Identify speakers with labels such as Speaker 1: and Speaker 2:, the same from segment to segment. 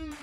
Speaker 1: Good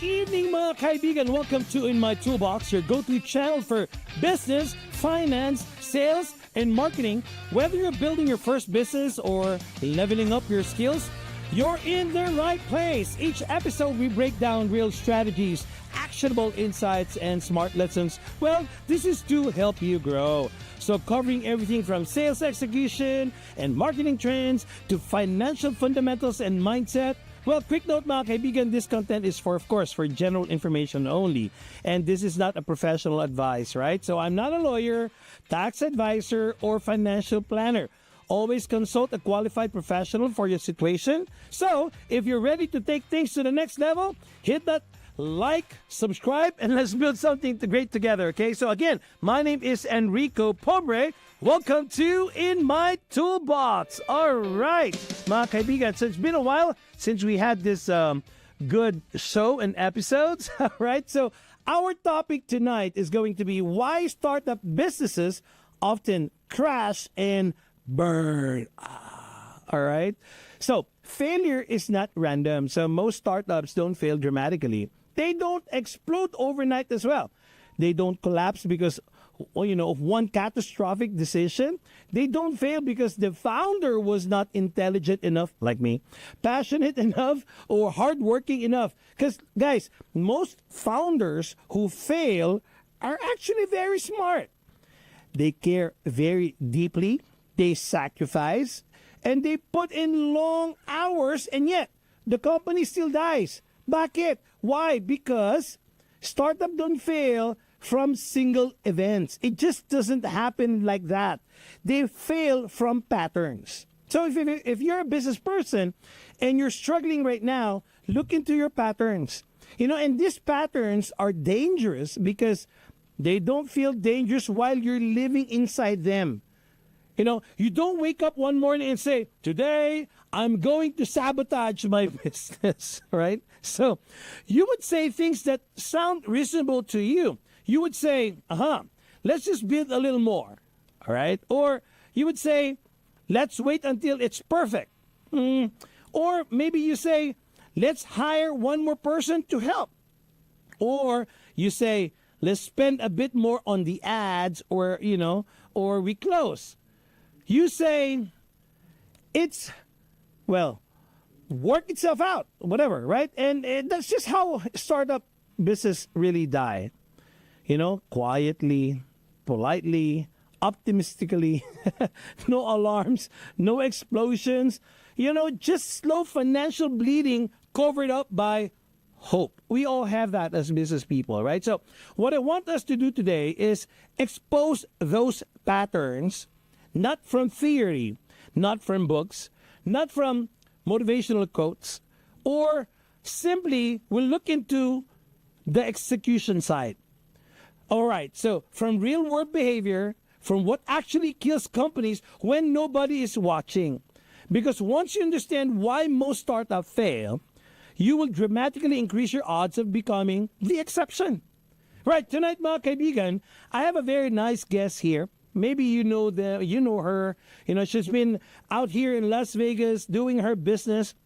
Speaker 1: evening mga kaibigan! Welcome to In My Toolbox, your go-to channel for business, finance, sales, and marketing. Whether you're building your first business or leveling up your skills, you're in the right place. Each episode, we break down real strategies, actionable insights, and smart lessons. Well, this is to help you grow. So covering everything from sales execution and marketing trends to financial fundamentals and mindset. Well, quick note mga kaibigan, this content is of course, for general information only. And this is not a professional advice, right? So I'm not a lawyer, tax advisor, or financial planner. Always consult a qualified professional for your situation. So, if you're ready to take things to the next level, hit that like, subscribe, and let's build something great together, okay? So again, my name is Enrico Pobre. Welcome to In My Toolbox. All right, mga kaibigan, so it's been a while since we had this good show and episodes, all right? So our topic tonight is going to be why startup businesses often crash and burn. All right? So failure is not random. So most startups don't fail dramatically. They don't explode overnight as well. They don't collapse because, of one catastrophic decision. They don't fail because the founder was not intelligent enough, like me, passionate enough, or hardworking enough. Because, guys, most founders who fail are actually very smart. They care very deeply, they sacrifice, and they put in long hours, and yet the company still dies. Bakit? Why? Because startup don't fail from single events. It just doesn't happen like that. They fail from patterns. So if you're a business person and you're struggling right now, look into your patterns. And these patterns are dangerous because they don't feel dangerous while you're living inside them. You don't wake up one morning and say, today I'm going to sabotage my business, right? So you would say things that sound reasonable to you. You would say, let's just build a little more, all right? Or you would say, let's wait until it's perfect. Or maybe you say, let's hire one more person to help. Or you say, let's spend a bit more on the ads or we close. You say, work itself out, whatever, right? And that's just how startup business really die. Quietly, politely, optimistically, no alarms, no explosions, just slow financial bleeding covered up by hope. We all have that as business people, right? So what I want us to do today is expose those patterns, not from theory, not from books, not from motivational quotes, or simply we'll look into the execution side. All right, so from real world behavior, from what actually kills companies when nobody is watching. Because once you understand why most startups fail, you will dramatically increase your odds of becoming the exception. Right, tonight mga kaibigan, I have a very nice guest here. Maybe you know her. She's been out here in Las Vegas doing her business,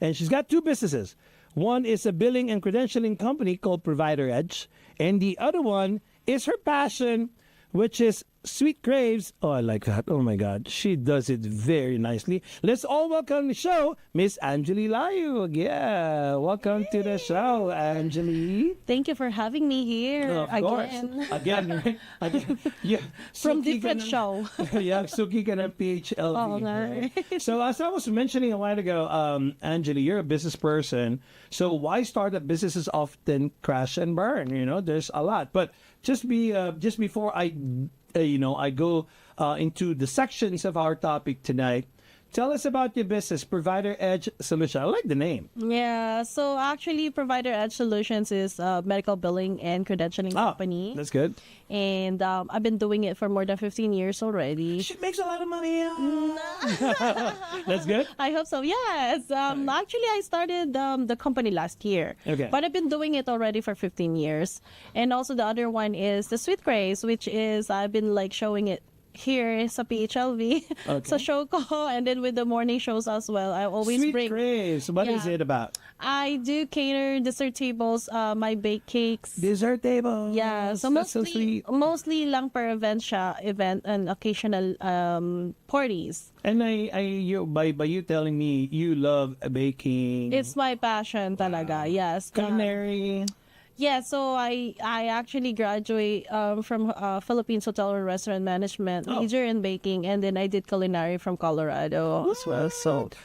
Speaker 1: and she's got two businesses. One is a billing and credentialing company called Provider Edge, and the other one is her passion, which is Sweet Craves. Oh, I like that. Oh my God. She does it very nicely. Let's all welcome the show, Miss Anjelie Layug. Yeah. Welcome to the show, Anjelie.
Speaker 2: Thank you for having me here
Speaker 1: Of
Speaker 2: again.
Speaker 1: course. Again, right? Again. Yeah.
Speaker 2: From
Speaker 1: Suki
Speaker 2: different
Speaker 1: ka
Speaker 2: show.
Speaker 1: yeah, Suki ka ng PHLV.
Speaker 2: Oh,
Speaker 1: Right? So as I was mentioning a while ago, Anjelie, you're a business person. So why startup businesses often crash and burn? There's a lot. But just before I go into the sections of our topic tonight, Tell us about your business, Provider Edge Solution. I like the name.
Speaker 2: Yeah, so actually, Provider Edge Solutions is a medical billing and credentialing company.
Speaker 1: That's good.
Speaker 2: And I've been doing it for more than 15 years already.
Speaker 1: She makes a lot of money. That's good.
Speaker 2: I hope so, yes. Actually, I started the company last year.
Speaker 1: Okay.
Speaker 2: But I've been doing it already for 15 years. And also the other one is the Sweet Grace, which is I've been like showing it here sa PHLV, sa show ko, and then with the morning shows as well. I always
Speaker 1: Sweet
Speaker 2: bring.
Speaker 1: Grace. What is it about?
Speaker 2: I do cater dessert tables, my bake cakes.
Speaker 1: Dessert table.
Speaker 2: Yeah, so
Speaker 1: That's so sweet.
Speaker 2: mostly lang per event siya, event and occasional parties.
Speaker 1: And by you telling me you love baking.
Speaker 2: It's my passion talaga. Yes.
Speaker 1: Culinary.
Speaker 2: Yeah, so I actually graduate from Philippines Hotel and Restaurant Management, major in baking, and then I did culinary from Colorado as well.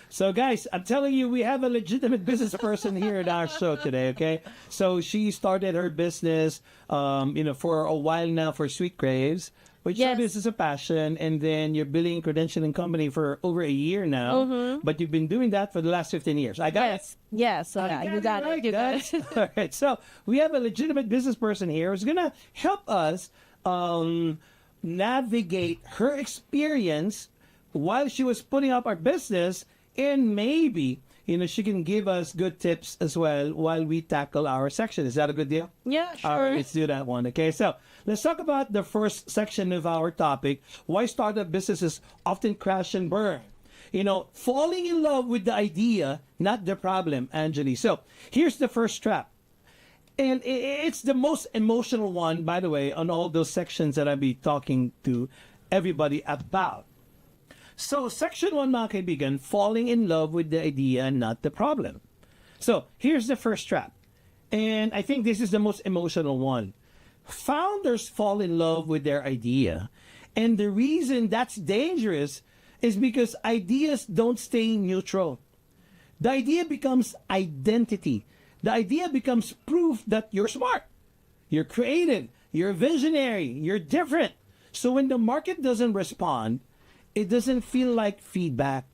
Speaker 1: So guys, I'm telling you, we have a legitimate business person here at our show today. Okay, so she started her business, for a while now for Sweet Graves, which this is a passion, and then you're building a credentialing company for over a year now. But you've been doing that for the last 15 years. I got it.
Speaker 2: Yes, so you got it. You got it.
Speaker 1: All right, so we have a legitimate business person here who's gonna help us navigate her experience while she was putting up our business, and maybe she can give us good tips as well while we tackle our section. Is that a good deal?
Speaker 2: Yeah, sure.
Speaker 1: All right, let's do that one. Okay, so let's talk about the first section of our topic: why startup businesses often crash and burn. Falling in love with the idea, not the problem, Anjelie. So here's the first trap. And it's the most emotional one, by the way, on all those sections that I'll be talking to everybody about. So section 1, mga kaibigan, falling in love with the idea, not the problem. So here's the first trap. And I think this is the most emotional one. Founders fall in love with their idea. And the reason that's dangerous is because ideas don't stay neutral. The idea becomes identity. The idea becomes proof that you're smart, you're creative, you're visionary, you're different. So when the market doesn't respond, it doesn't feel like feedback.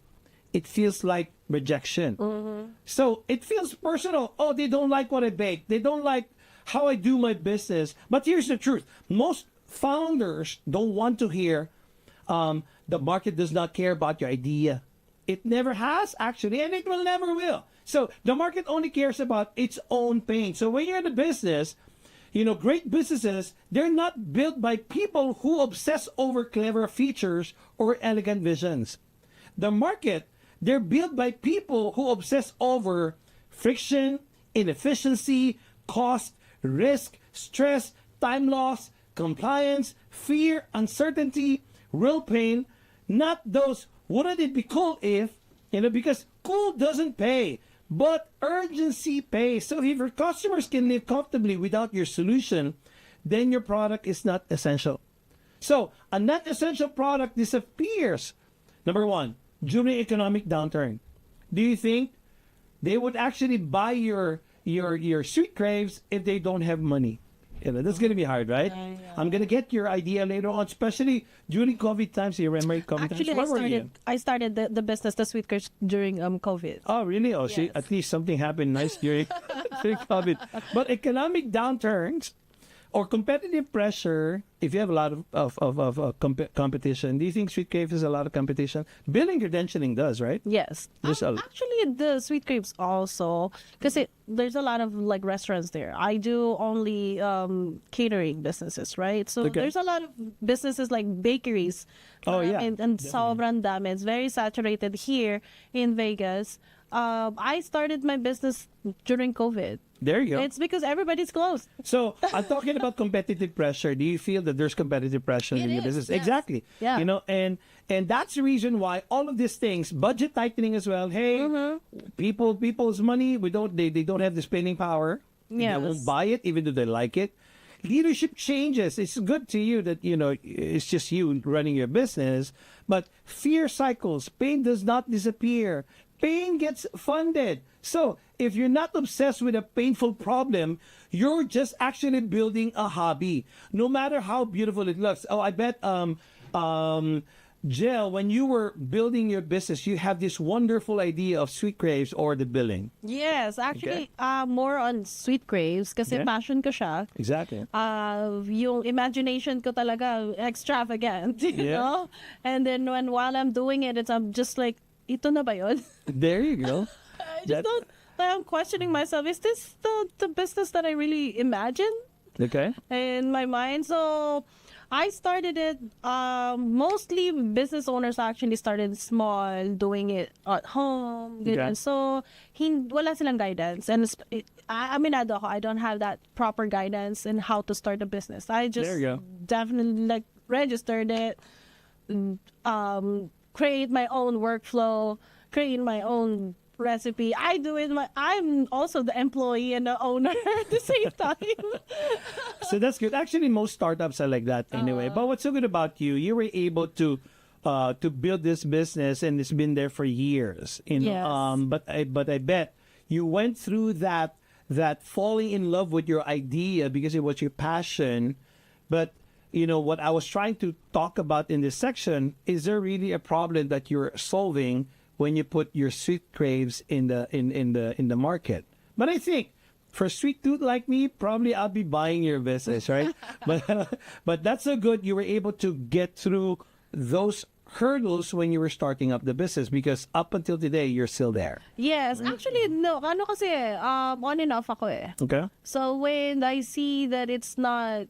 Speaker 1: It feels like rejection. So it feels personal. Oh, they don't like what I bake. They don't like how I do my business. But here's the truth. Most founders don't want to hear the market does not care about your idea. It never has, actually, and it will never will. So the market only cares about its own pain. So when you're in the business, great businesses, they're not built by people who obsess over clever features or elegant visions. The market, they're built by people who obsess over friction, inefficiency, cost, risk, stress, time loss, compliance, fear, uncertainty, real pain, not those, wouldn't it be cool if, because cool doesn't pay, but urgency pays. So if your customers can live comfortably without your solution, then your product is not essential. So a not essential product disappears. Number one, during economic downturn. Do you think they would actually buy your Sweet Graves if they don't have money? That's going to be hard, right?
Speaker 2: Yeah.
Speaker 1: I'm going to get your idea later on, especially during COVID times. You remember COVID times?
Speaker 2: Actually,
Speaker 1: Where were you?
Speaker 2: I started the business, the Sweet Grace, during COVID.
Speaker 1: Oh, really? Oh, see,
Speaker 2: Yes.
Speaker 1: at least something happened nice during COVID. But economic downturns or competitive pressure, if you have a lot of competition, do you think Sweet Graves is a lot of competition? Billing credentialing does, right?
Speaker 2: Yes.
Speaker 1: There's a-
Speaker 2: Actually, the Sweet Grapes also, because there's a lot of like restaurants there. I do only catering businesses, right? So
Speaker 1: Okay.
Speaker 2: there's a lot of businesses like bakeries.
Speaker 1: Oh, yeah.
Speaker 2: And sobrang dami. It's very saturated here in Vegas. I started my business during COVID.
Speaker 1: There you go.
Speaker 2: It's because everybody's closed.
Speaker 1: So I'm talking about competitive pressure. Do you feel that there's competitive pressure in
Speaker 2: It
Speaker 1: your
Speaker 2: is,
Speaker 1: business?
Speaker 2: yes.
Speaker 1: Exactly.
Speaker 2: Yeah.
Speaker 1: And that's the reason why all of these things, budget tightening as well. Hey, people's money, they don't have the spending power.
Speaker 2: Yes.
Speaker 1: They won't buy it even though they like it. Leadership changes. It's good to you that it's just you running your business, but fear cycles. Pain does not disappear. Pain gets funded. So if you're not obsessed with a painful problem, you're just actually building a hobby, no matter how beautiful it looks. Oh, I bet Jill, when you were building your business, you have this wonderful idea of sweet grapes or the billing.
Speaker 2: Yes, actually, more on sweet grapes kasi
Speaker 1: Okay.
Speaker 2: passion ko siya.
Speaker 1: Exactly.
Speaker 2: Yung imagination ko talaga extravagant, you
Speaker 1: Yeah.
Speaker 2: know? And then while I'm doing it, I'm just like, ito na ba yun?
Speaker 1: There you go.
Speaker 2: I
Speaker 1: That-
Speaker 2: just don't, I'm questioning myself, is this the business that I really imagined
Speaker 1: Okay.
Speaker 2: in my mind? So I started it, mostly business owners actually started small, doing it at home.
Speaker 1: Okay.
Speaker 2: And so, wala silang guidance. And aminado ako, I don't have that proper guidance in how to start a business. I just
Speaker 1: There you go.
Speaker 2: definitely like registered it, create my own workflow, create my own recipe. I do it. I'm also the employee and the owner at the same time.
Speaker 1: So that's good. Actually, most startups are like that anyway. But what's so good about you? You were able to build this business, and it's been there for years. You know.
Speaker 2: Yes.
Speaker 1: But I bet you went through that falling in love with your idea because it was your passion. But you know what I was trying to talk about in this section, is there really a problem that you're solving when you put your sweet grapes in the market? But I think for a sweet tooth like me, probably I'll be buying your business, right? but that's so good you were able to get through those hurdles when you were starting up the business, because up until today you're still there.
Speaker 2: Yes, actually, no. Ano kasi, on and off ako eh.
Speaker 1: Okay.
Speaker 2: So when I see that it's not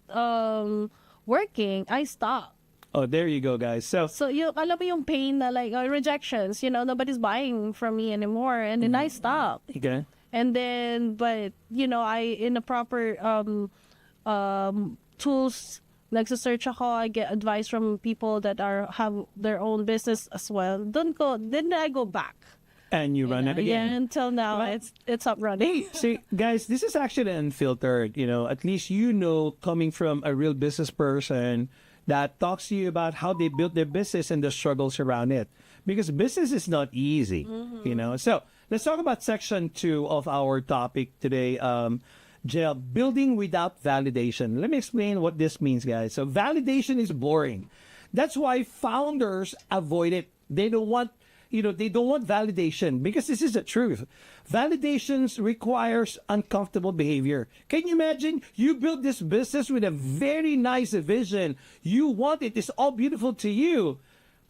Speaker 2: working, I stop.
Speaker 1: Oh, there you go, guys. So
Speaker 2: So alam mo yung pain na like rejections, nobody's buying from me anymore, and then I stop.
Speaker 1: okay.
Speaker 2: And then, but I in the proper tools, nagsa-search ako, I get advice from people that have their own business as well. Then I go back.
Speaker 1: And you run it
Speaker 2: Yeah,
Speaker 1: again.
Speaker 2: until now it's up running.
Speaker 1: See, guys, this is actually unfiltered. You know, at least coming from a real business person that talks to you about how they built their business and the struggles around it. Because business is not easy, you know. So let's talk about section 2 of our topic today, Jill, building without validation. Let me explain what this means, guys. So validation is boring. That's why founders avoid it. They don't want validation, because this is the truth. Validations requires uncomfortable behavior. Can you imagine? You build this business with a very nice vision. You want it. It's all beautiful to you.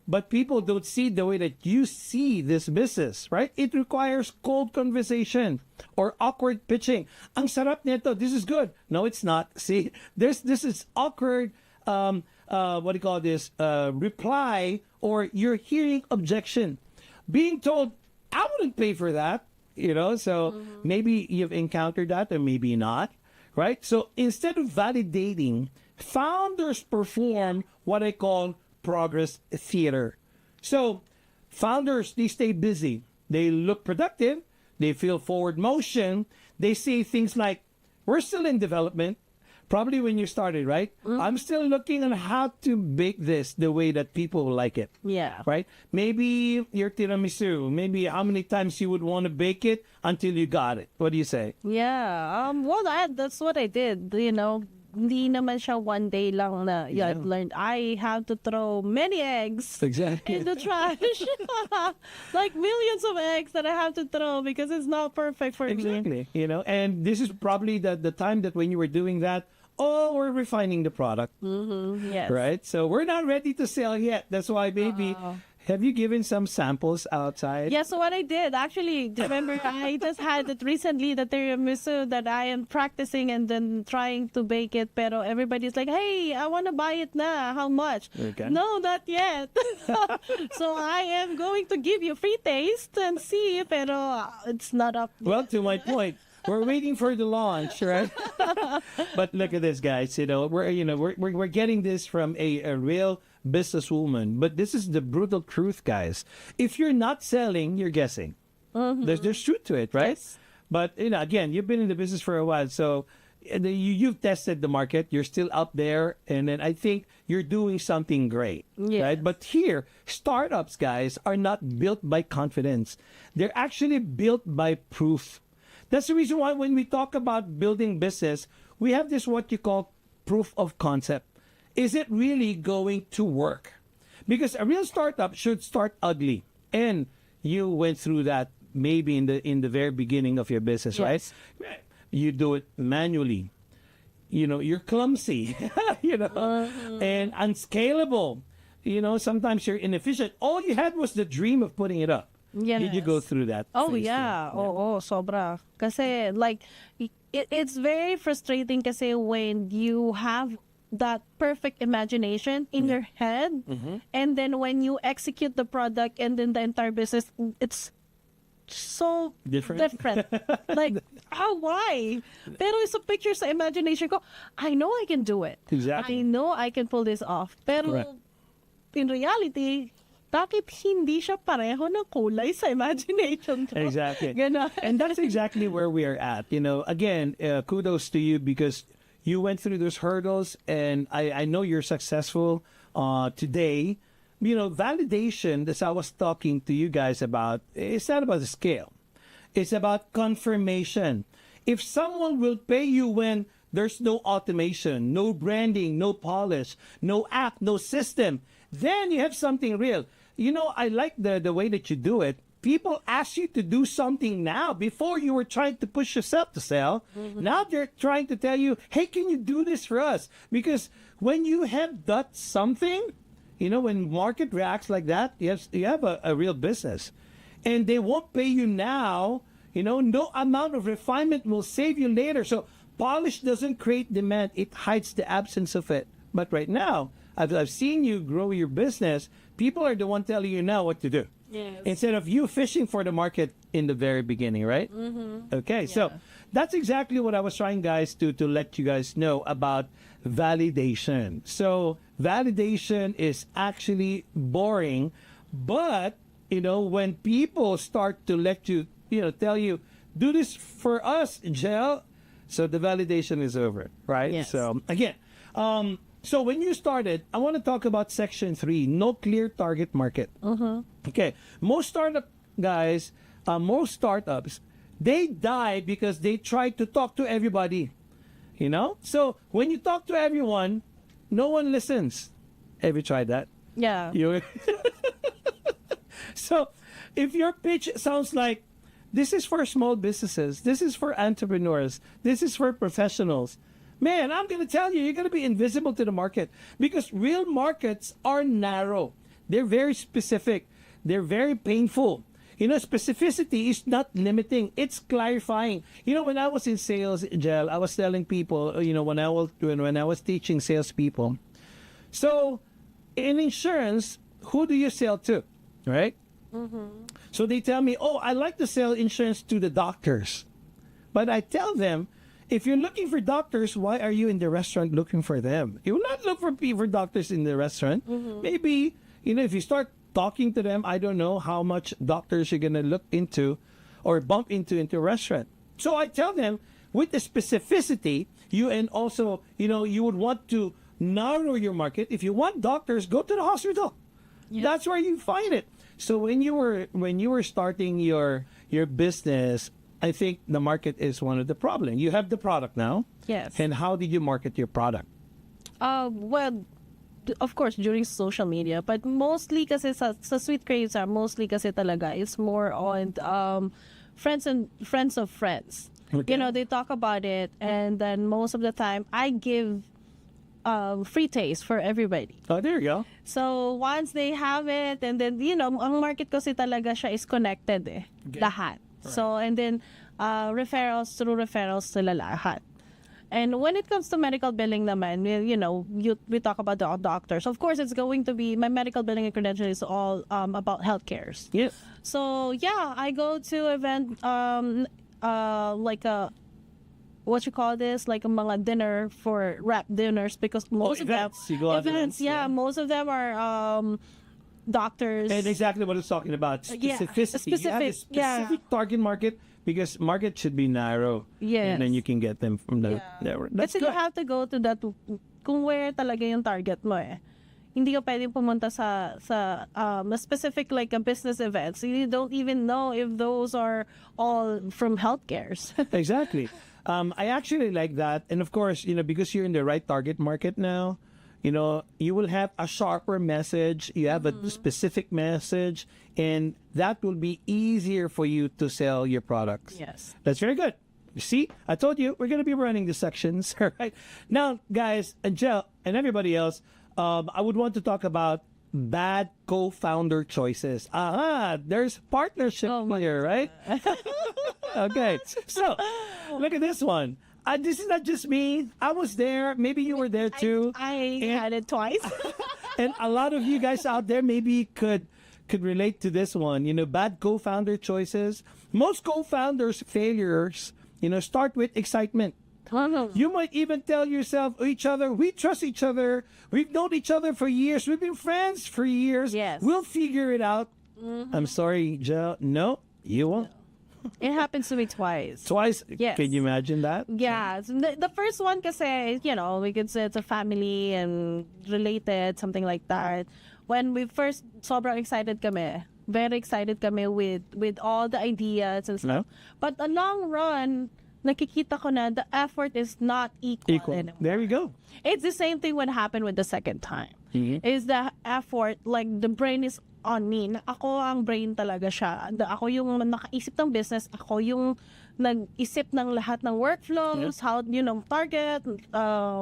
Speaker 1: But people don't see the way that you see this business, right? It requires cold conversation or awkward pitching. Ang sarap nito. This is good. No, it's not. See, this is awkward, what do you call this? Reply, or you're hearing objection. Being told, I wouldn't pay for that, so maybe you've encountered that or maybe not, right? So instead of validating, founders perform what I call progress theater. So founders, they stay busy. They look productive. They feel forward motion. They say things like, we're still in development. Probably when you started, right? I'm still looking on how to bake this the way that people will like it.
Speaker 2: Yeah.
Speaker 1: Right? Maybe your tiramisu. Maybe how many times you would want to bake it until you got it. What do you say?
Speaker 2: Yeah. Well, that's what I did. Hindi naman siya one day lang na I've learned. I have to throw many eggs
Speaker 1: Exactly.
Speaker 2: in the trash. Like millions of eggs that I have to throw because it's not perfect for me.
Speaker 1: Exactly. And this is probably the time that when you were doing that, we're refining the product.
Speaker 2: Yes.
Speaker 1: Right? So we're not ready to sell yet. That's why maybe, have you given some samples outside?
Speaker 2: Yeah, so what I did, actually, remember, I just had it recently, the tiramisu that I am practicing and then trying to bake it, pero everybody's like, hey, I want to buy it na. How much?
Speaker 1: Okay.
Speaker 2: No, not yet. So I am going to give you free taste and see, pero it's not up.
Speaker 1: Well, to my point, we're waiting for the launch, right? But look at this, guys. We're getting this from a real businesswoman. But this is the brutal truth, guys. If you're not selling, you're guessing. There's truth to it, right?
Speaker 2: Yes.
Speaker 1: But again, you've been in the business for a while, so you've tested the market. You're still out there, and then I think you're doing something great,
Speaker 2: Yes.
Speaker 1: right? But here, startups, guys, are not built by confidence. They're actually built by proof. That's the reason why when we talk about building business, we have this what you call proof of concept. Is it really going to work? Because a real startup should start ugly. And you went through that maybe in the very beginning of your business,
Speaker 2: Yes.
Speaker 1: right? You do it manually. You're clumsy, and unscalable. Sometimes you're inefficient. All you had was the dream of putting it up. Did you go
Speaker 2: Yes.
Speaker 1: through that?
Speaker 2: Oh
Speaker 1: phase
Speaker 2: yeah,
Speaker 1: too?
Speaker 2: oo, sobra. Kasi like it's very frustrating kasi when you have that perfect imagination in your head and then when you execute the product and then the entire business it's so
Speaker 1: Different?
Speaker 2: Like, why? Pero sa picture sa imagination ko, I know I can do it.
Speaker 1: Exactly.
Speaker 2: I know I can pull this off. Pero
Speaker 1: Correct.
Speaker 2: in reality, bakit hindi siya pareho ng kulay sa imagination ko?
Speaker 1: Exactly.
Speaker 2: Ganon.
Speaker 1: And that's exactly where we are at. Again, kudos to you because you went through those hurdles, and I know you're successful today. Validation, as I was talking to you guys about, it's not about the scale. It's about confirmation. If someone will pay you when there's no automation, no branding, no polish, no app, no system, then you have something real. I like the way that you do it. People ask you to do something now. Before you were trying to push yourself to sell. Now they're trying to tell you, hey, can you do this for us? Because when you have that something, when market reacts like that, you have a real business. And they won't pay you now. No amount of refinement will save you later. So polish doesn't create demand. It hides the absence of it. But right now, I've seen you grow your business. People are the one telling you now what to do.
Speaker 2: Yes.
Speaker 1: Instead of you fishing for the market in the very beginning, right? Okay, so that's exactly what I was trying, guys, to let you guys know about validation. So validation is actually boring, but when people start to let you, tell you, do this for us, Gel, so the validation is over, right?
Speaker 2: Yes.
Speaker 1: So again, so when you started, I want to talk about Section 3, no clear target market. Okay, most startups, they die because they try to talk to everybody. So when you talk to everyone, no one listens. Have you tried that?
Speaker 2: Yeah.
Speaker 1: So if your pitch sounds like, this is for small businesses, this is for entrepreneurs, this is for professionals, man, I'm going to tell you, you're going to be invisible to the market because real markets are narrow. They're very specific. They're very painful. Specificity is not limiting. It's clarifying. When I was in sales, Jel, I was telling people, when I was teaching salespeople. So in insurance, who do you sell to? Right? So they tell me, oh, I like to sell insurance to the doctors. But I tell them, if you're looking for doctors, why are you in the restaurant looking for them? You will not look for doctors in the restaurant. Maybe, if you start talking to them, I don't know how much doctors you're going to look into or bump into a restaurant. So I tell them, with the specificity, and also, you would want to narrow your market. If you want doctors, go to the hospital.
Speaker 2: Yeah.
Speaker 1: That's where you find it. So when you were starting your business, I think the market is one of the problems. You have the product now.
Speaker 2: Yes.
Speaker 1: And how did you market your product?
Speaker 2: Well, of course, during social media. But mostly kasi sa Sweet Craves mostly kasi talaga, it's more on friends of friends.
Speaker 1: Okay.
Speaker 2: They talk about it. And then most of the time, I give free taste for everybody.
Speaker 1: Oh, there you go.
Speaker 2: So once they have it, and then, ang market kasi talaga siya is connected
Speaker 1: Okay.
Speaker 2: lahat. So, and then, referrals sila lahat. And when it comes to medical billing naman, we talk about the doctors. Of course, it's going to be, my medical billing and credential is all about healthcares.
Speaker 1: Yes.
Speaker 2: So, yeah, I go to event, like a, what you call this, like a mga dinner for wrap dinners, because most of them,
Speaker 1: events. You go out to events,
Speaker 2: yeah,
Speaker 1: yeah.
Speaker 2: most of them are doctors.
Speaker 1: And exactly what it's talking about,
Speaker 2: Yeah,
Speaker 1: specificity. You have a
Speaker 2: specific, yeah.
Speaker 1: specific target market because market should be narrow.
Speaker 2: Yes.
Speaker 1: And then you can get them from the there. That's
Speaker 2: Kasi you
Speaker 1: good.
Speaker 2: have to go to that kung where talaga yung target mo Hindi ka pwedeng pumunta sa a specific like a business events. You don't even know if those are all from healthcares.
Speaker 1: Exactly. I actually like that. And of course, because you're in the right target market now, you will have a sharper message, you have a specific message, and that will be easier for you to sell your products.
Speaker 2: Yes.
Speaker 1: That's very good. You see, I told you we're going to be running the sections. Right now, guys, Anjel and everybody else, I would want to talk about bad co-founder choices. There's partnership here, right? Okay, so look at this one. This is not just me. I was there. Maybe you were there too.
Speaker 2: I had it twice.
Speaker 1: And a lot of you guys out there maybe could relate to this one. Bad co-founder choices. Most co-founders' failures, start with excitement. You might even tell each other, we trust each other. We've known each other for years. We've been friends for years.
Speaker 2: Yes.
Speaker 1: We'll figure it out. I'm sorry, Jill. No, you won't.
Speaker 2: It happens to me twice.
Speaker 1: Twice?
Speaker 2: Yes.
Speaker 1: Can you imagine that?
Speaker 2: Yeah. So the first one kasi, we could say it's a family and related, something like that. When we first, sobrang excited kami. Very excited kami with all the ideas and stuff.
Speaker 1: No?
Speaker 2: But the long run, nakikita ko na the effort is not equal anymore.
Speaker 1: There you go.
Speaker 2: It's the same thing what happened with the second time.
Speaker 1: Mm-hmm.
Speaker 2: Is the effort, like the brain is on me. Na ako ang brain talaga siya. Ako yung nakaisip ng business. Ako yung nag-isip ng lahat ng workflows, how, target,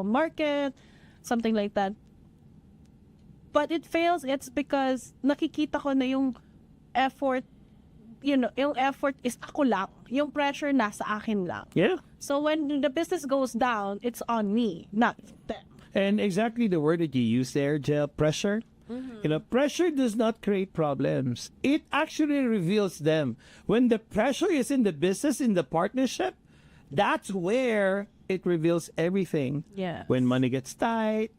Speaker 2: market, something like that. But it fails, it's because nakikita ko na yung effort, yung effort is ako lang. Yung pressure nasa akin lang.
Speaker 1: Yeah.
Speaker 2: So when the business goes down, it's on me, not them.
Speaker 1: And exactly the word that you use there, Jill, pressure. Pressure does not create problems. It actually reveals them. When the pressure is in the business, in the partnership, that's where it reveals everything.
Speaker 2: Yeah.
Speaker 1: When money gets tight,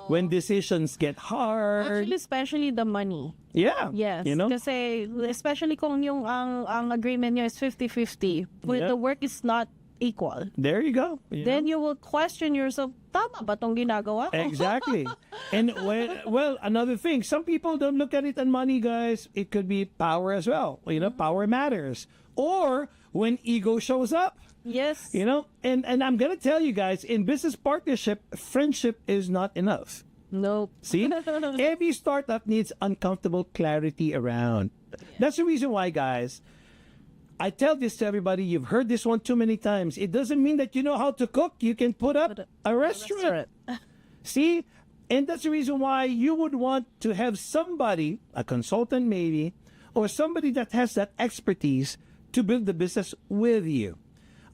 Speaker 1: when decisions get hard.
Speaker 2: Actually, especially the money.
Speaker 1: Yeah.
Speaker 2: Yes. Kasi especially kung yung ang agreement nyo is 50-50, when the work is not equal.
Speaker 1: There you go.
Speaker 2: Then you will question yourself, tama ba tong ginagawa ko?
Speaker 1: Exactly. And another thing, some people don't look at it on money, guys. It could be power as well. Power matters. Or when ego shows up.
Speaker 2: Yes.
Speaker 1: And I'm going to tell you guys, in business partnership, friendship is not enough.
Speaker 2: Nope.
Speaker 1: See? Every startup needs uncomfortable clarity around. That's the reason why, guys, I tell this to everybody. You've heard this one too many times. It doesn't mean that you know how to cook. You can put up a restaurant. See? And that's the reason why you would want to have somebody, a consultant maybe, or somebody that has that expertise to build the business with you.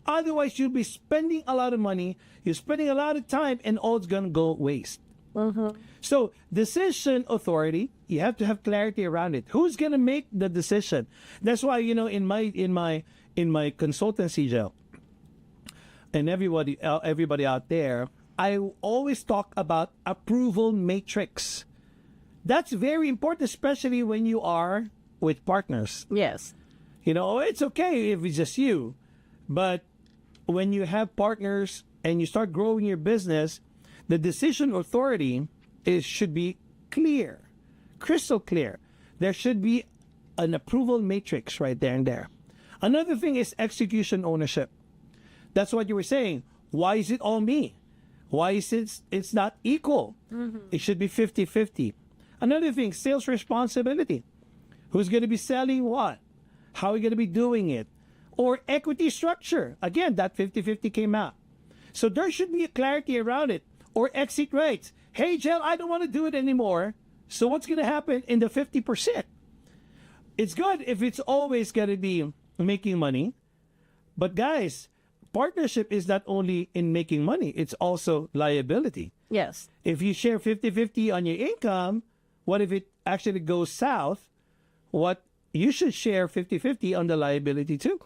Speaker 1: Otherwise, you'll be spending a lot of money, you're spending a lot of time, and all it's going to go waste. So, decision authority, you have to have clarity around it. Who's going to make the decision? That's why, in my consultancy, Jill, and everybody out there, I always talk about approval matrix. That's very important, especially when you are with partners.
Speaker 2: Yes.
Speaker 1: It's okay if it's just you, but when you have partners and you start growing your business, the decision authority should be clear, crystal clear. There should be an approval matrix right there and there. Another thing is execution ownership. That's what you were saying. Why is it all me? Why is it's not equal? It should be 50-50. Another thing, sales responsibility. Who's going to be selling what? How are we going to be doing it? Or equity structure. Again, that 50-50 came out. So there should be a clarity around it. Or exit rates. Hey, Jill, I don't want to do it anymore. So what's going to happen in the 50%? It's good if it's always going to be making money. But guys, partnership is not only in making money. It's also liability.
Speaker 2: Yes.
Speaker 1: If you share 50-50 on your income, what if it actually goes south? You should share 50-50 on the liability too.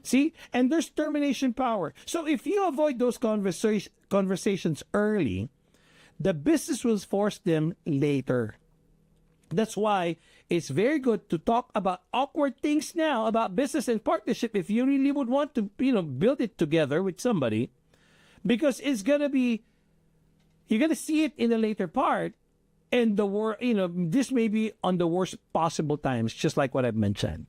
Speaker 1: See? And there's termination power. So if you avoid those conversations early, the business will force them later. That's why it's very good to talk about awkward things now about business and partnership if you really would want to, build it together with somebody, because it's going to be, you're going to see it in the later part, and this may be on the worst possible times, just like what I've mentioned.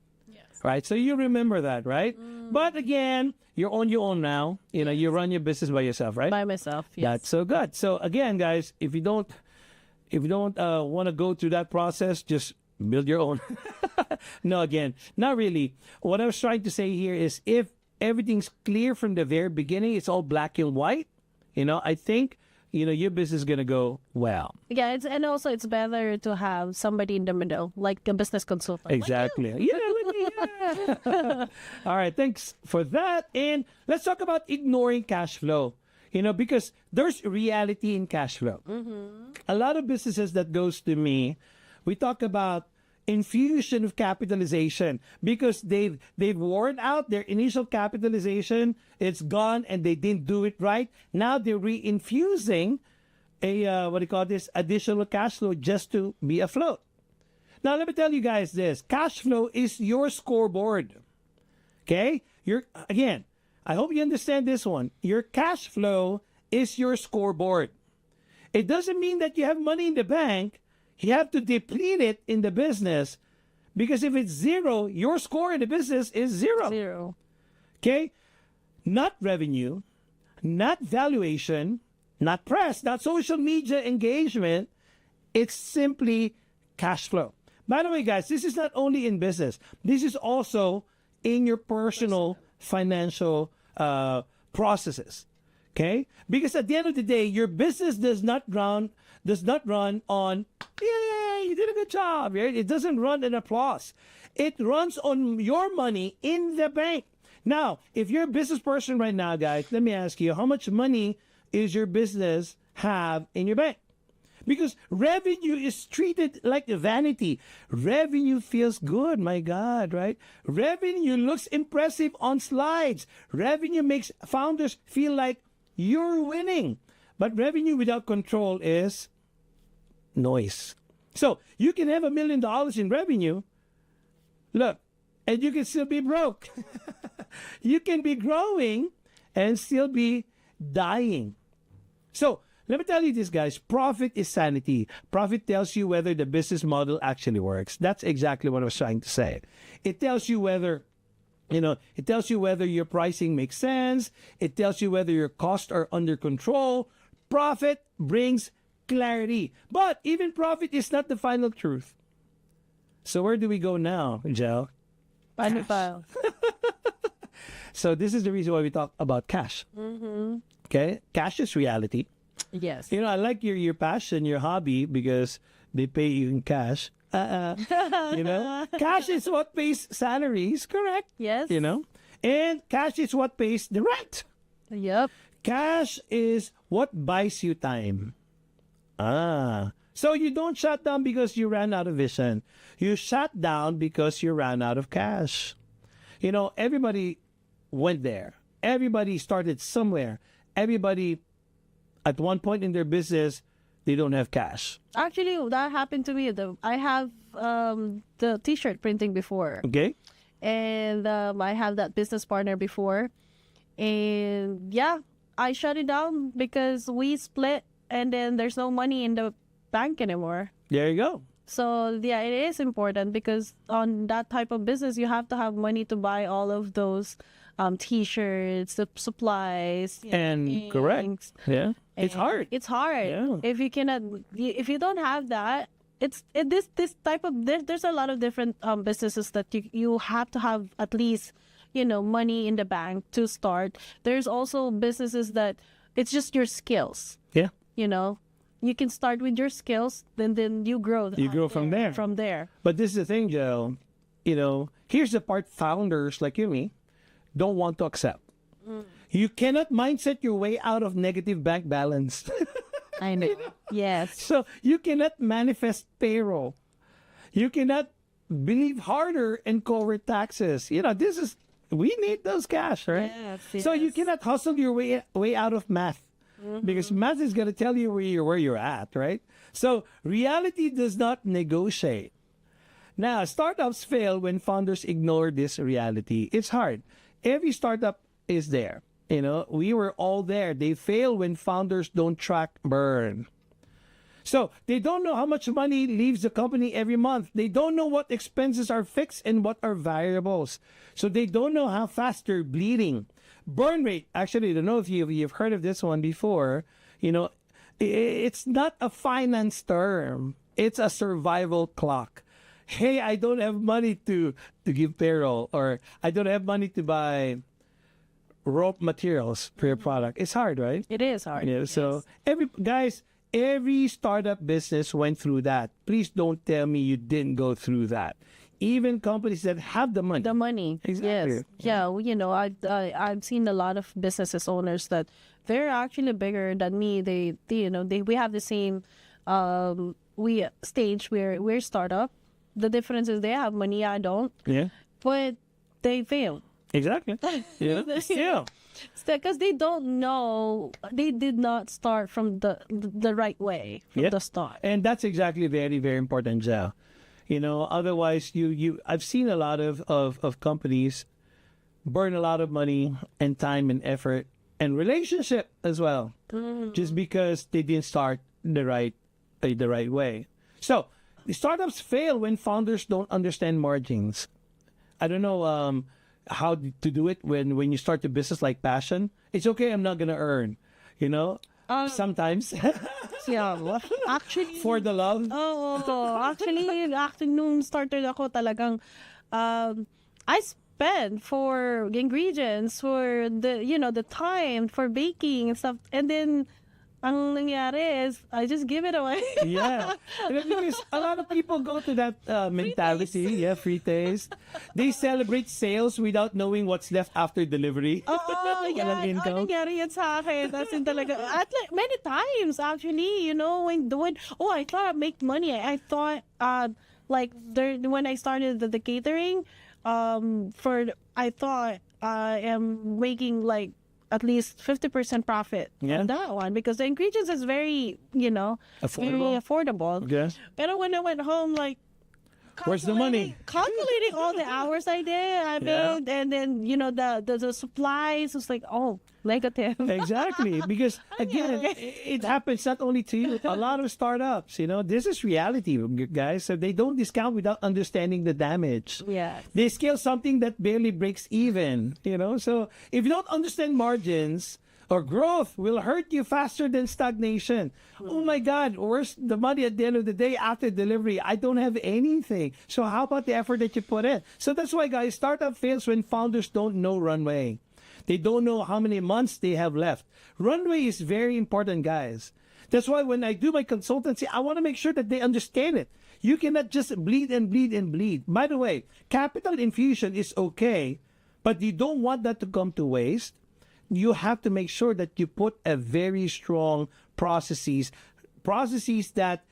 Speaker 1: Right? So you remember that, right? But again, you're on your own now. You know, you run your business by yourself, right?
Speaker 2: By myself, yes.
Speaker 1: That's so good. So again, guys, if you don't want to go through that process, just build your own. No, again, not really. What I was trying to say here is if everything's clear from the very beginning, it's all black and white, you know, I think, you know, your business is going to go well.
Speaker 2: Yeah, and also it's better to have somebody in the middle, like a business consultant.
Speaker 1: Exactly. Yeah. All right. Thanks for that. And let's talk about ignoring cash flow. You know, because there's reality in cash flow. A lot of businesses that goes to me, we talk about infusion of capitalization because they've worn out their initial capitalization. It's gone and they didn't do it right. Now they're reinfusing additional cash flow just to be afloat. Now let me tell you guys this: cash flow is your scoreboard. Okay, I hope you understand this one. Your cash flow is your scoreboard. It doesn't mean that you have money in the bank. You have to deplete it in the business, because if it's zero, your score in the business is zero.
Speaker 2: Zero.
Speaker 1: Okay? Not revenue, not valuation, not press, not social media engagement. It's simply cash flow. By the way, guys, this is not only in business. This is also in your personal financial processes. Okay? Because at the end of the day, your business does not run on, yeah, you did a good job. Right? It doesn't run in applause. It runs on your money in the bank. Now, if you're a business person right now, guys, let me ask you, how much money is your business have in your bank? Because revenue is treated like a vanity. Revenue feels good, my God, right? Revenue looks impressive on slides. Revenue makes founders feel like you're winning. But revenue without control is noise. So you can have $1 million in revenue, look, and you can still be broke. You can be growing and still be dying. So let me tell you this, guys. Profit is sanity. Profit tells you whether the business model actually works. That's exactly what I was trying to say. It tells you whether your pricing makes sense. It tells you whether your costs are under control. Profit brings clarity. But even profit is not the final truth. So where do we go now, Angel?
Speaker 2: File.
Speaker 1: So this is the reason why we talk about cash. Okay? Cash is reality.
Speaker 2: Yes.
Speaker 1: You know, I like your passion, your hobby, because they pay you in cash. You know, cash is what pays salaries, correct?
Speaker 2: Yes.
Speaker 1: You know, and cash is what pays the rent.
Speaker 2: Yep.
Speaker 1: Cash is what buys you time. So you don't shut down because you ran out of vision. You shut down because you ran out of cash. You know, everybody went there. Everybody started somewhere. Everybody, at one point in their business, they don't have cash.
Speaker 2: Actually, that happened to me. I have the T-shirt printing before.
Speaker 1: Okay.
Speaker 2: And I have that business partner before. And yeah, I shut it down because we split and then there's no money in the bank anymore.
Speaker 1: There you go.
Speaker 2: So yeah, it is important because on that type of business, you have to have money to buy all of those T-shirts, the supplies,
Speaker 1: And correct. Yeah. It's hard.
Speaker 2: It's hard.
Speaker 1: Yeah.
Speaker 2: If you don't have that, this type of there's a lot of different businesses that you have to have at least money in the bank to start. There's also businesses that it's just your skills.
Speaker 1: Yeah.
Speaker 2: You can start with your skills, then you grow.
Speaker 1: You grow from there.
Speaker 2: From there.
Speaker 1: But this is the thing, Joe. Here's the part founders like you and me don't want to accept. You cannot mindset your way out of negative bank balance.
Speaker 2: I know. Yes.
Speaker 1: So you cannot manifest payroll. You cannot believe harder and cover taxes. We need those cash, right?
Speaker 2: Yes,
Speaker 1: So you
Speaker 2: yes.
Speaker 1: cannot hustle your way out of math. Because math is going to tell you where you're at, right? So reality does not negotiate. Now, startups fail when founders ignore this reality. It's hard. Every startup is there. We were all there. They fail when founders don't track burn. So they don't know how much money leaves the company every month. They don't know what expenses are fixed and what are variables. So they don't know how fast they're bleeding. Burn rate, actually, I don't know if you've heard of this one before. You know, it's not a finance term. It's a survival clock. Hey, I don't have money to give payroll, or I don't have money to buy raw materials for your product. It's hard, right?
Speaker 2: It is hard.
Speaker 1: Yeah, so every startup business went through that. Please don't tell me you didn't go through that. Even companies that have the money.
Speaker 2: The money.
Speaker 1: Exactly.
Speaker 2: Yes. Yeah. Well, you know, I've seen a lot of businesses owners that they're actually bigger than me. We have the same stage where we're startup. The difference is they have money, I don't.
Speaker 1: Yeah.
Speaker 2: But they failed.
Speaker 1: Exactly. Yeah. Still.
Speaker 2: Because they don't know, they did not start from the right way from the start.
Speaker 1: And that's exactly very, very important, Joe. You know, otherwise I've seen a lot of companies burn a lot of money and time and effort and relationship as well, just because they didn't start the right way. So the startups fail when founders don't understand margins. I don't know how to do it when you start a business like passion. It's okay, I'm not gonna earn, you know. Sometimes
Speaker 2: Yeah, actually,
Speaker 1: for the love.
Speaker 2: Actually, nung started ako talagang, I spent for ingredients, for the time for baking and stuff, and then ang nangyari is I just give it away.
Speaker 1: Yeah, because a lot of people go to that mentality. Yeah, free taste. They celebrate sales without knowing what's left after delivery.
Speaker 2: Yeah.
Speaker 1: Walang income.
Speaker 2: Nangyari yan sa akin. That's in talaga. Many times, actually, when I thought I'd make money. I thought, when I started the catering, I thought I am making like at least 50% profit on that one, because the ingredients is very, very affordable.
Speaker 1: Yes.
Speaker 2: But when I went home, like,
Speaker 1: Where's the money?
Speaker 2: Calculating all the hours I did, and then the supplies was like, oh, negative.
Speaker 1: Exactly, because again, it happens not only to you. A lot of startups, this is reality, guys. So they don't discount without understanding the damage.
Speaker 2: Yeah.
Speaker 1: They scale something that barely breaks even. So if you don't understand margins, or growth will hurt you faster than stagnation. Oh my God, where's the money at the end of the day after delivery? I don't have anything. So how about the effort that you put in? So that's why, guys, startup fails when founders don't know runway. They don't know how many months they have left. Runway is very important, guys. That's why when I do my consultancy, I want to make sure that they understand it. You cannot just bleed and bleed and bleed. By the way, capital infusion is okay, but you don't want that to come to waste. You have to make sure that you put a very strong processes that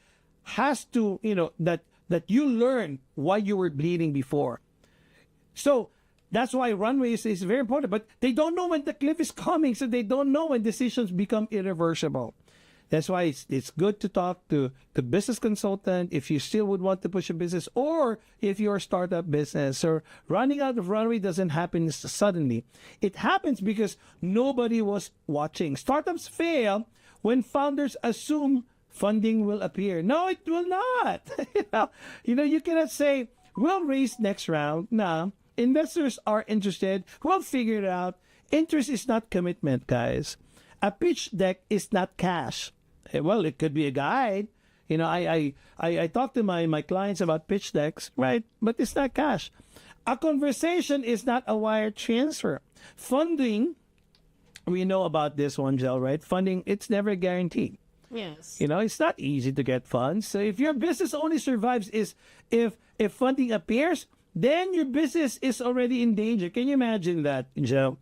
Speaker 1: has to, that you learn why you were bleeding before. So that's why runways is very important, but they don't know when the cliff is coming, so they don't know when decisions become irreversible. That's why it's good to talk to the business consultant if you still would want to push a business, or if you're a startup business. So running out of runway doesn't happen suddenly. It happens because nobody was watching. Startups fail when founders assume funding will appear. No, it will not. You cannot say, we'll raise next round. Nah, investors are interested. We'll figure it out. Interest is not commitment, guys. A pitch deck is not cash. Well, it could be a guide. I talk to my clients about pitch decks, right? But it's not cash. A conversation is not a wire transfer. Funding, we know about this one, Jel, right? Funding, it's never guaranteed.
Speaker 2: Yes.
Speaker 1: It's not easy to get funds. So if your business only survives if funding appears, then your business is already in danger. Can you imagine that, Jel?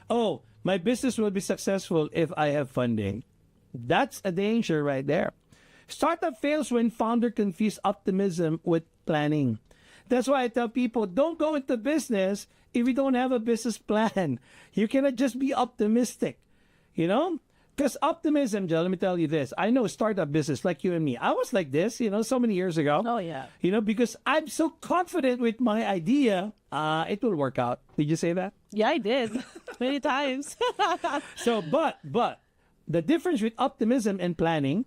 Speaker 1: Oh, my business will be successful if I have funding. That's a danger right there. Startup fails when founder confuse optimism with planning. That's why I tell people, don't go into business if you don't have a business plan. You cannot just be optimistic, Because optimism, Jill, let me tell you this. I know startup business like you and me. I was like this, so many years ago.
Speaker 2: Oh, yeah.
Speaker 1: Because I'm so confident with my idea, it will work out. Did you say that?
Speaker 2: Yeah, I did. Many times.
Speaker 1: So, but the difference with optimism and planning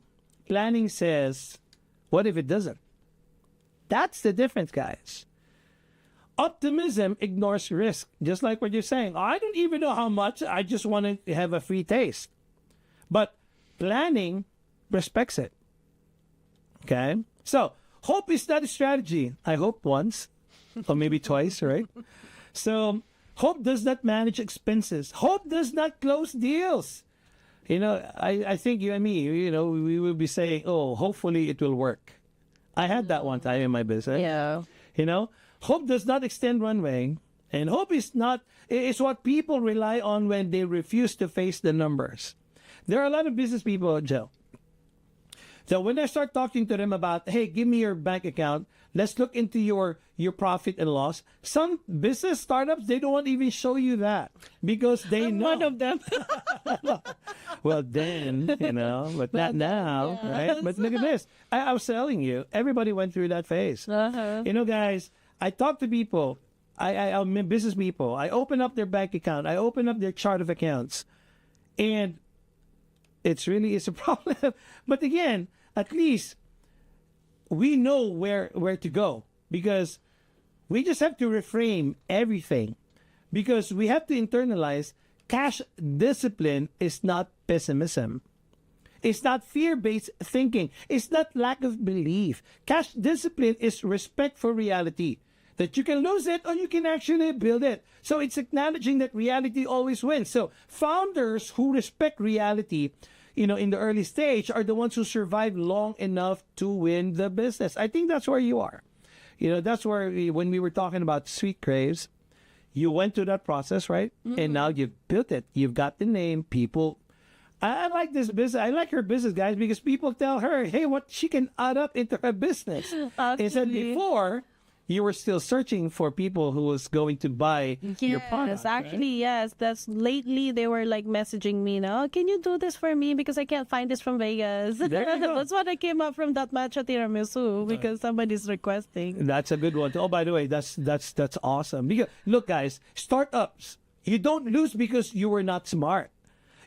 Speaker 1: planning says, what if it doesn't? That's the difference, guys. Optimism ignores risk, just like what you're saying. I don't even know how much. I just want to have a free taste. But planning respects it. Okay? So, hope is not a strategy. I hope once, or maybe twice, right? So, hope does not manage expenses. Hope does not close deals. You know, I think you and me, you know, we will be saying, oh, hopefully it will work. I had that one time in my business.
Speaker 2: Yeah.
Speaker 1: You know, hope does not extend runway. And hope is not, it's what people rely on when they refuse to face the numbers. There are a lot of business people, Joe. So when I start talking to them about, hey, give me your bank account, let's look into your profit and loss. Some business startups, they don't even show you that because they
Speaker 2: I'm
Speaker 1: know.
Speaker 2: one of them.
Speaker 1: Well, then, you know, but not now,
Speaker 2: yes.
Speaker 1: right? But look at this. I was telling you, everybody went through that phase.
Speaker 2: Uh-huh.
Speaker 1: You know, guys, I talk to people. I'm business people. I open up their bank account. I open up their chart of accounts. And it's a problem. But again, at least we know where to go because we just have to reframe everything because we have to internalize cash discipline is not pessimism. It's not fear-based thinking. It's not lack of belief. Cash discipline is respect for reality. That you can lose it or you can actually build it. So it's acknowledging that reality always wins. So founders who respect reality, you know, in the early stage are the ones who survive long enough to win the business. I think that's where you are. You know, that's where when we were talking about Sweet Craves, you went through that process, right? Mm-hmm. And now you've built it. You've got the name. People, I like this business. I like her business, guys, because people tell her, hey, what she can add up into her business. Instead before, you were still searching for people who was going to buy your product.
Speaker 2: Actually,
Speaker 1: right?
Speaker 2: yes. That's lately they were like messaging me, no, can you do this for me because I can't find this from Vegas.
Speaker 1: There you go.
Speaker 2: That's what I came up from that matcha tiramisu because somebody's requesting.
Speaker 1: That's a good one. Oh, by the way, that's awesome. Because look, guys, startups, you don't lose because you were not smart.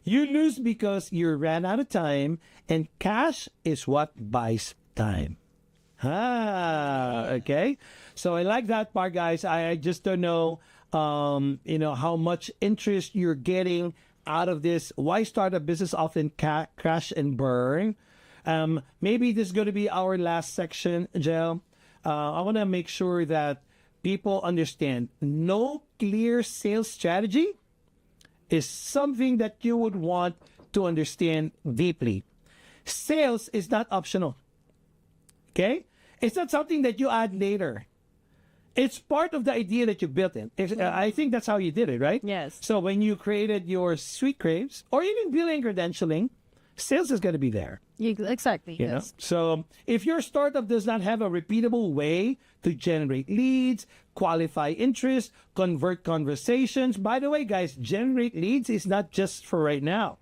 Speaker 1: You lose because you ran out of time, and cash is what buys time. Okay. So I like that part, guys. I just don't know, you know, how much interest you're getting out of this. Why start a business often crash and burn? Maybe this is going to be our last section, Jel. I want to make sure that people understand no clear sales strategy is something that you would want to understand deeply. Sales is not optional. Okay? It's not something that you add later. It's part of the idea that you built in. I think that's how you did it, right?
Speaker 2: Yes.
Speaker 1: So when you created your Sweet Craves, or even billing credentialing, sales is going to be there.
Speaker 2: Exactly.
Speaker 1: You know? So if your startup does not have a repeatable way to generate leads, qualify interest, convert conversations, by the way, guys, generate leads is not just for right now.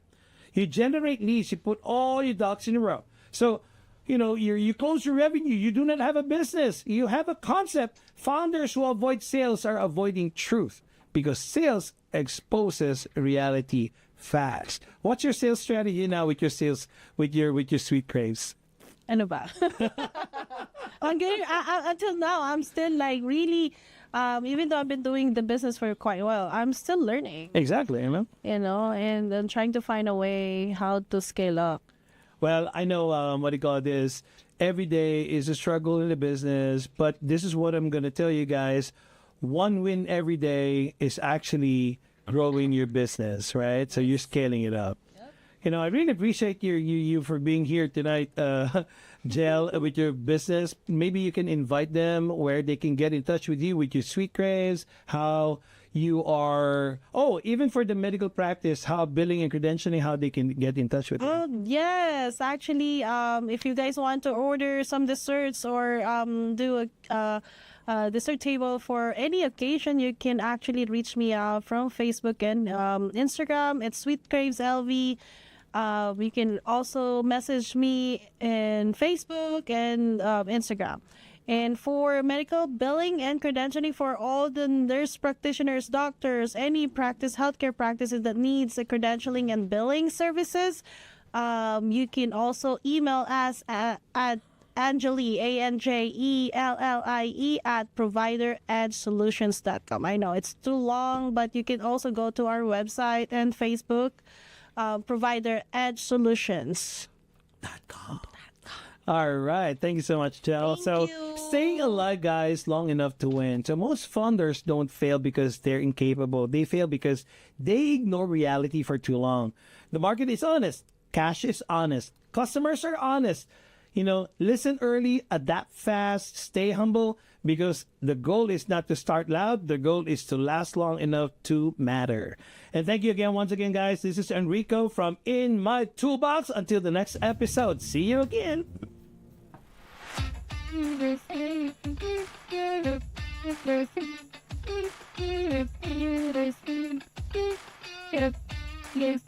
Speaker 1: You generate leads, you put all your ducks in a row. So, you know, you close your revenue. You do not have a business. You have a concept. Founders who avoid sales are avoiding truth because sales exposes reality fast. What's your sales strategy now with your sales, with your Sweet Craves?
Speaker 2: Ano ba? I'm getting, until now, I'm still like really, even though I've been doing the business for quite a while, I'm still learning.
Speaker 1: Exactly, you know,
Speaker 2: and I'm trying to find a way how to scale up.
Speaker 1: Well, I know what do you call this? Every day is a struggle in the business, but this is what I'm going to tell you guys. One win every day is actually growing your business, right? So you're scaling it up. Yep. You know, I really appreciate you for being here tonight, Jel, with your business. Maybe you can invite them where they can get in touch with you with your Sweet Craves, how you are, even for the medical practice, how billing and credentialing, how they can get in touch with you.
Speaker 2: Oh, yes. Actually, if you guys want to order some desserts or do a dessert table for any occasion, you can actually reach me from Facebook and Instagram. It's Sweet Craves LV. You can also message me in Facebook and Instagram. And for medical billing and credentialing for all the nurse practitioners, doctors, any practice, healthcare practices that needs the credentialing and billing services, You can also email us at Anjelie, Anjellie, at provideredsolutions.com. I know it's too long, but you can also go to our website and Facebook, Provider Edge Solutions.
Speaker 1: All right. Thank you so much, Jel.
Speaker 2: Thank you.
Speaker 1: Staying alive, guys, long enough to win. So most founders don't fail because they're incapable. They fail because they ignore reality for too long. The market is honest. Cash is honest. Customers are honest. Listen early, adapt fast, stay humble, because the goal is not to start loud. The goal is to last long enough to matter. And thank you again, once again, guys. This is Enrico from In My Toolbox. Until the next episode. See you again.
Speaker 3: Yes.